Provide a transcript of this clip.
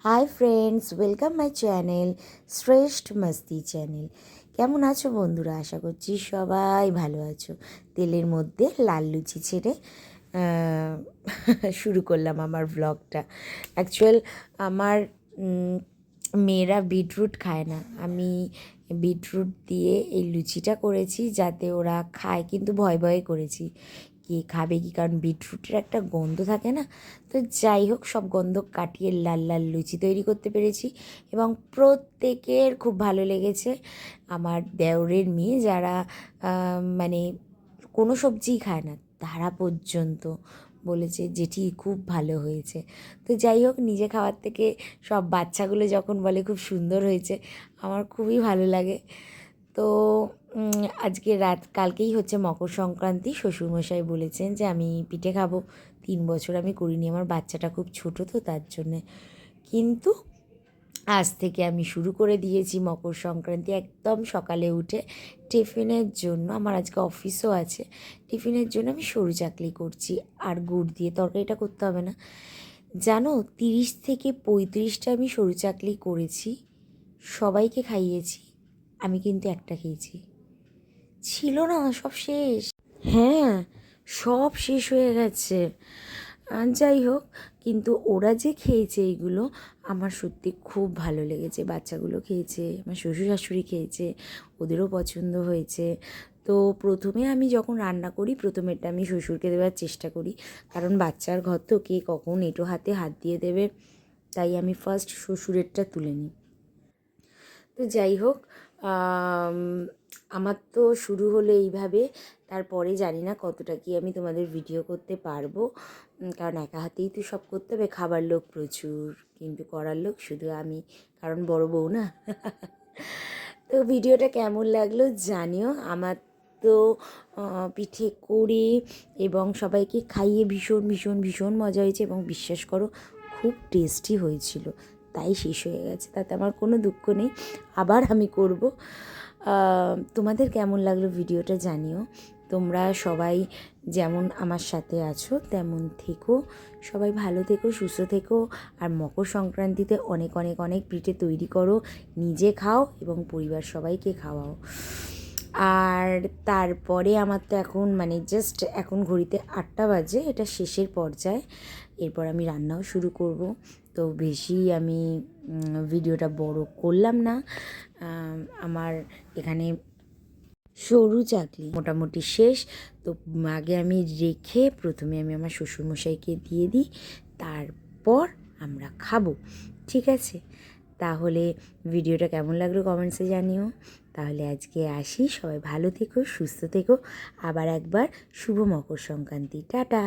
Hi friends, welcome my channel শ্রেষ্ঠ মাস্তি channel. কেমন আছো বন্ধুরা? আশা করছি সবাই ভালো আছো। তেলের মধ্যে লাল লুচি ছেড়ে শুরু করলাম আমার ব্লগটা। অ্যাকচুয়াল আমার মেয়েরা বিটরুট খায় না, আমি বিটরুট দিয়ে এই লুচিটা করেছি যাতে ওরা খায়, কিন্তু ভয় ভয়ে করেছি কি খাবে কি, কারণ বিটরুটের একটা গন্ধ থাকে না। তো যাই হোক, সব গন্ধ কাটিয়ে লাল লাল লুচি তৈরি করতে পেরেছি এবং প্রত্যেকের খুব ভালো লেগেছে। আমার দেওরের মেয়ে যারা মানে কোনো সবজিই খায় না, তারা পর্যন্ত বলেছে জেঠি খুব ভালো হয়েছে। তো যাই হোক, নিজে খাওয়ার থেকে সব বাচ্চাগুলো যখন বলে খুব সুন্দর হয়েছে, আমার খুবই ভালো লাগে। তো আজকে কালকেই হচ্ছে মকর সংক্রান্তি। শ্বশুরমশাই বলেছেন যে আমি পিঠে খাবো। 3 বছর আমি করিনি, আমার বাচ্চাটা খুব ছোটো তো তার জন্যে। কিন্তু আজ থেকে আমি শুরু করে দিয়েছি মকর সংক্রান্তি একদম সকালে উঠে টিফিনের জন্য। আমার আজকে অফিসও আছে, টিফিনের জন্য আমি সরু চাকলি করছি। আর গুড় দিয়ে তরকারিটা করতে হবে না, জানো। 30 থেকে 35টা আমি সরু চাকলি করেছি, সবাইকে খাইয়েছি। আমি কিন্তু একটা খেয়েছি, ছিল না, সব শেষ। হ্যাঁ, সব শেষ হয়ে গেছে। যাই হোক, কিন্তু ওরা যে খেয়েছে এইগুলো আমার সত্যি খুব ভালো লেগেছে। বাচ্চাগুলো খেয়েছে, আমার শ্বশুর শাশুড়ি খেয়েছে, ওদেরও পছন্দ হয়েছে। তো প্রথমে আমি যখন রান্না করি, প্রথমেরটা আমি শ্বশুরকে দেওয়ার চেষ্টা করি, কারণ বাচ্চার ঘর তো কে কখন এঁটো হাতে হাত দিয়ে দেবে, তাই আমি ফার্স্ট শ্বশুরেরটা তুলে নিই। তো যাই হোক, আমার তো শুরু হলো এইভাবে। তারপরে জানি না কতটা কি আমি তোমাদের ভিডিও করতে পারবো, কারণ একা হাতেই তো সব করতে হবে। খাবার লোক প্রচুর, কিন্তু করার লোক শুধু আমি, কারণ বড় বউ না। তো ভিডিওটা কেমন লাগলো জানিও। আমার তো পিঠে করে এবং সবাইকে খাইয়ে ভীষণ ভীষণ ভীষণ মজা হয়েছে, এবং বিশ্বাস করো খুব টেস্টি হয়েছিল। তাই শেষ হয়ে গেছে, তাতে আমার কোনো দুঃখ নেই, আবার আমি করব। তোমাদের কেমন লাগলো ভিডিওটা জানিও। তোমরা সবাই যেমন আমার সাথে আছো তেমন থেকো, সবাই ভালো থেকো, সুস্থ থেকো। আর মকর সংক্রান্তিতে অনেক অনেক অনেক পিঠে তৈরি করো, নিজে খাও এবং পরিবার সবাইকে খাওয়াও। আর তারপরে আমার তো এখন জাস্ট এখন ঘড়িতে 8টা বাজে, এটা শেষের পর্যায়ে। এরপর আমি রান্নাও শুরু করব। তো বেশি আমি ভিডিওটা বড় করলাম না। আমার এখানে সরু চাকলি মোটামুটি শেষ। তো আগে আমি রেখে প্রথমে আমি আমার শ্বশুরমশাইকে দিয়ে দিই, তারপর আমরা খাবো। ঠিক আছে, তাহলে ভিডিওটা কেমন লাগলো কমেন্টসে জানিও। তাহলে আজকে আসি, সবাই ভালো থেকো, সুস্থ থেকো। আবার একবার শুভ মকর সংক্রান্তি, টাটা।